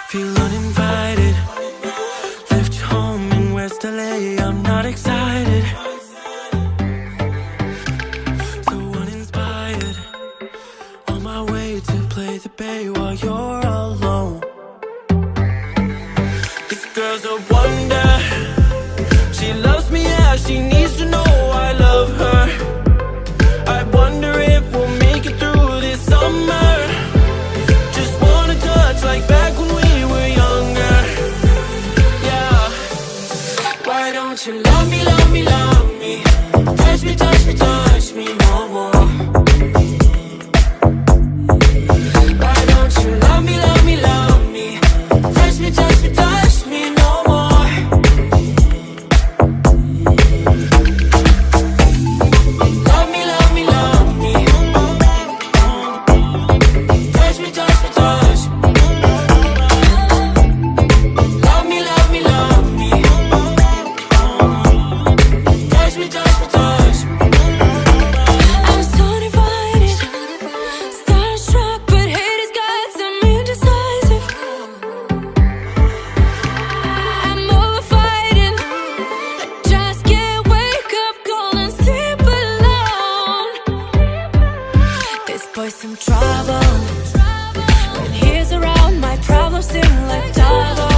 Feel uninvited. Left you home in West LA. I'm not excited. So uninspired. On my way to play the bay while you're alone. This girl's a wonder. She loves me, yeah, she needs to know I love her. I wonder if we'll make it through this summer. Just wanna touch like back when we were younger. Yeah. Why don't you love me, love me, love me? Touch me, touch me, touch me no more. Why don't you love me, love me, love me? Touch me, touch me, touch me no more. Love me, love me, love me. Touch me, touch me, touch me. Love me, love me, love me. Touch me, touch me, touch me. I'm so divided, starstruck, but haters got some indecisive. I'm over fighting, I just can't wake up cold and sleep alone. This boy's some trouble. When he's around, my problems seem like double.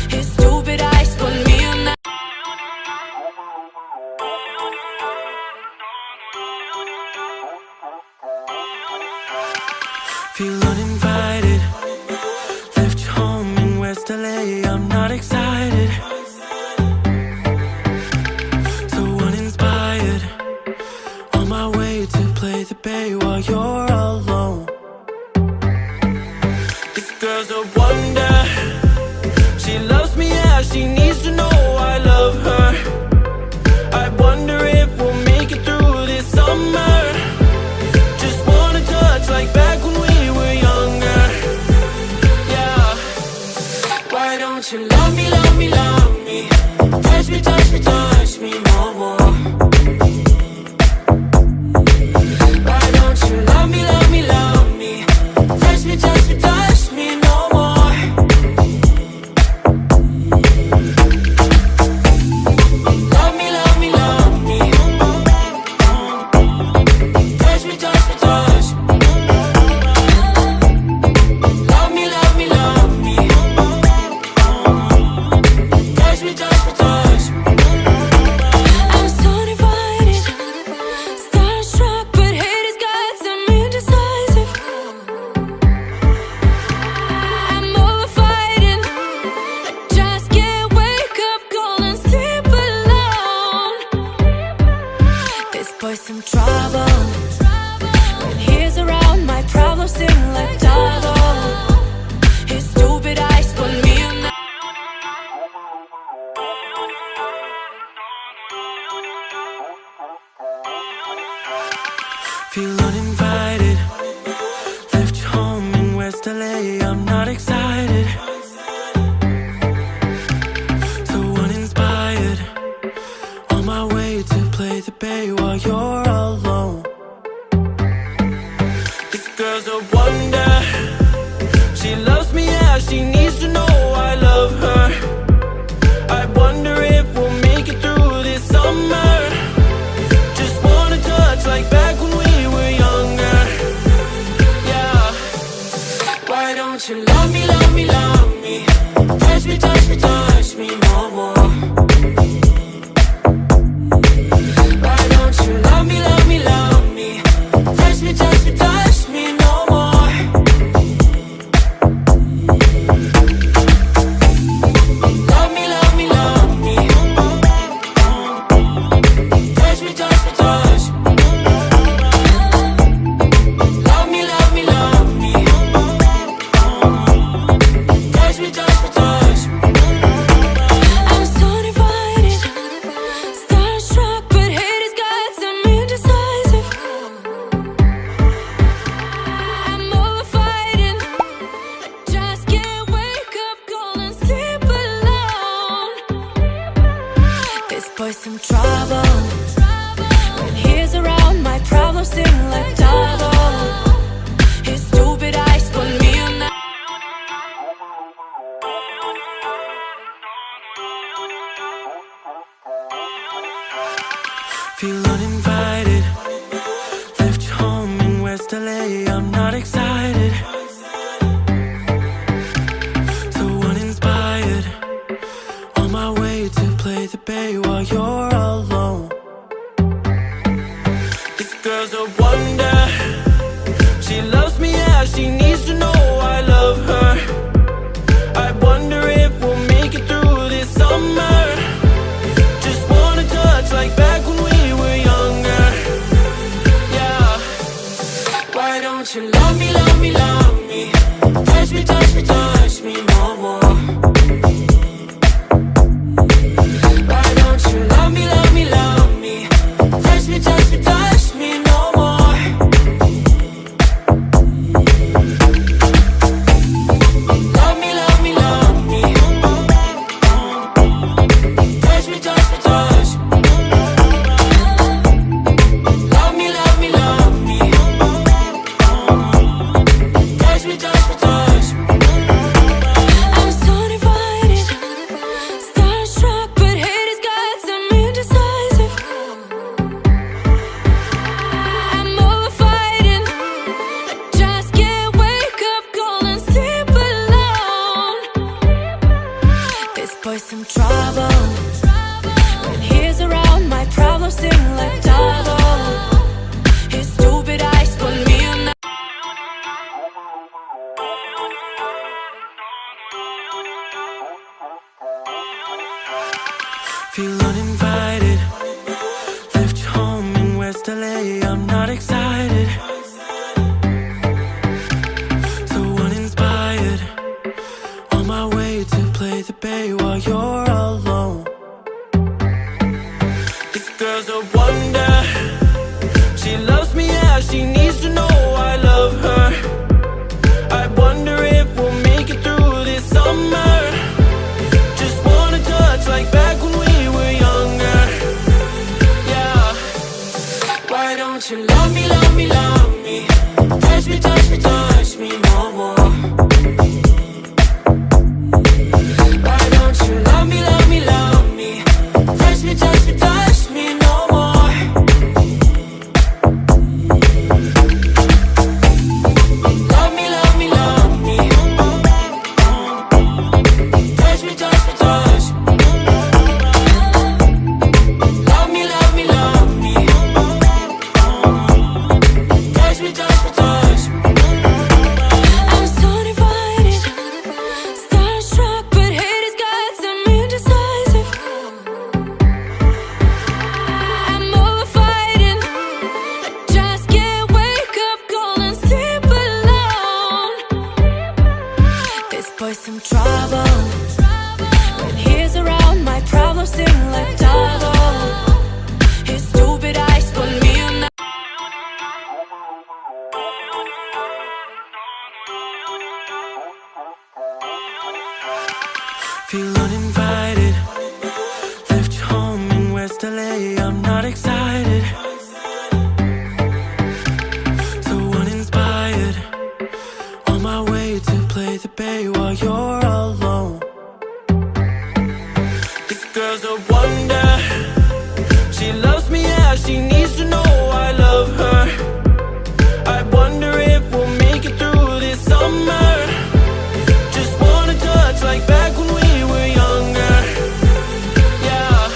His stupid eyes put me on that. Feel uninvited. Left you home in West LA. I'm not excited. So uninspired. On my way to play the bay while you're alone. This girl's a wonder. She loves me, yeah, she needs to know I love her. I wonder if we'll make it through this summer. Just wanna touch like back when we were younger. Yeah. Why don't you love me, love me, love me? Touch me, touch me, touch me no more. Why don't you love me, love me, love me? Touch me, touch me, touch me no more. Love me, love me, love me. Touch me, touch me, touch me. Love me, love me, love me. Touch me, touch me, touch me. I'm so divided, starstruck, but haters got some indecisive. I'm over fighting, I just can't wake up cold and sleep alone. This boy's some trouble. When he's around, my problems seem like double. His stupid eyes put me on that. Feel uninvited. Left you home in West LA. I'm not excited. So uninspired. On my way to play the bay while you're alone. This girl's a wonder. She loves me, yeah, she needs to know I love her. I wonder if we'll make it through this summer. Just wanna touch like back when we were younger. Yeah. Why don't you love me, love me, love me? Touch me, touch me, touch me no more. Why don't you love me, love me, love me? Touch me, touch me, touch me no more. Love me, love me, love me. Touch me, touch me, touch me. Love me, love me, love me. Touch me, touch me, touch me. West LA, I'm not excited, so uninspired. On my way to play the bay while you're alone. This girl's a wonder. She loves me, yeah, she needs to know I love her. I wonder if we'll make it through this summer. Just wanna touch like back when we were younger. Yeah. Why don't you love me, love me, love me? Touch me, touch me, touch me no more. Why don't you love me, love me, love me? Touch me, touch me, touch me no more. Love me, love me, love me. Touch me, touch me, touch me. Love me, love me, love me. Touch me, touch me, touch me. I'm so divided, starstruck, but hate has got some indecisive. I'm over fighting, I just can't wake up cold and sleep alone. This boy's some trouble. When he's around, my problems seem like double. His stupid eyes put me on. Feel uninvited. Left you home in West LA, I'm not excited, so uninspired. On my way to play the bay while you're alone. This girl's a wonder. She loves me, yeah, she needs to know I love her. I wonder if we'll make it through this summer. Just wanna touch like back when we were younger. Yeah. Why don't you love me, love me, love me? Touch me, touch me, touch me no more. Why don't you love me, love me, love me? Touch me, touch me, touch me no more. Love me, love me, love me. Touch me, touch me, touch me. Love me, love me, love me. Touch me, touch me, touch me. I'm so divided, starstruck, but hate has got some indecisive. I'm over fighting, I just can't wake up cold and sleep alone. This boy's some trouble. When he's around, my problems seem like double. His stupid eyes put me on. Feel uninvited. Left you home in West LA, I'm not excited, so uninspired. On my way to play the bay while you're alone. This girl's a wonder. She loves me, yeah, she needs to know I love her. I wonder if we'll make it through this summer. Just wanna touch like back when we were younger. Yeah.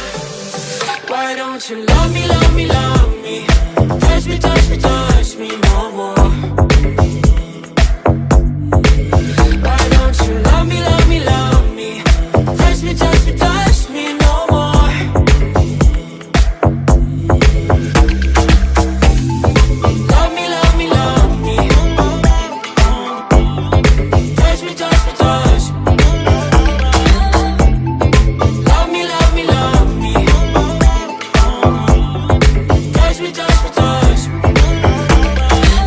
Why don't you love me, love me, love me? Touch me, touch me, touch me no more. Why don't you love me, love me, love me? Touch me, touch me, touch me no more. Love me, love me, love me. Touch me, touch me, touch me. Love me, love me, love me. Touch me, touch me, touch me.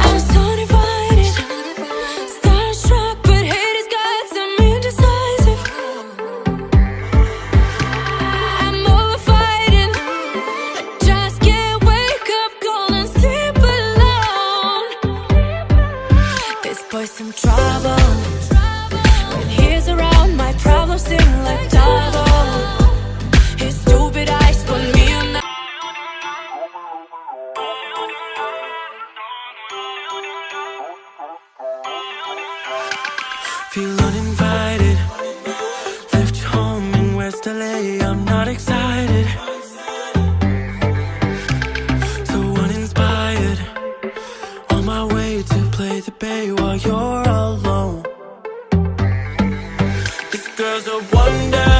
I'm so divided, starstruck, but hate has got some indecisive. I'm over fighting, I just can't wake up cold and sleep alone. This boy's some trouble. When he's around, my problems seem like double. His stupid eyes put me on. Feel uninvited. Left you home in West LA. I'm not excited. So uninspired. On my way to play the bay while you're alone. This girl's a wonder.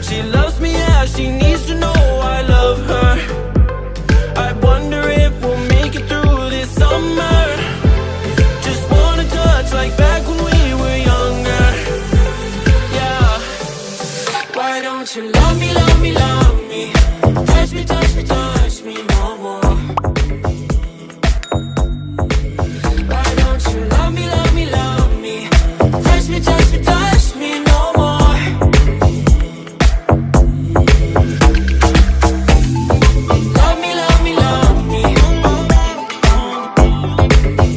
She loves me, yeah, she needs to know I love her. I wonder if we'll make it through this summer. Just wanna touch like back when we were younger. Yeah. Why don't you love me, love me, love me? Touch me, touch me, touch me no more. Why don't you love me, love me, love me? Touch me, touch me, touch me no more. Love me, love me, love me.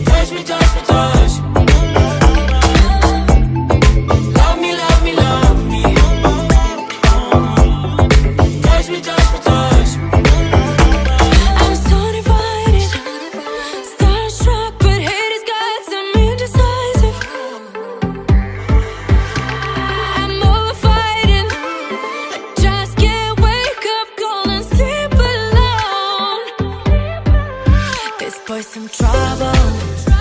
Touch me, touch me, touch me. Love me, love me, love me. Touch me, touch me, touch me. I'm so divided, starstruck, but hate has got some indecisive. I'm over fighting, I just can't wake up cold and sleep alone. This boy's some trouble.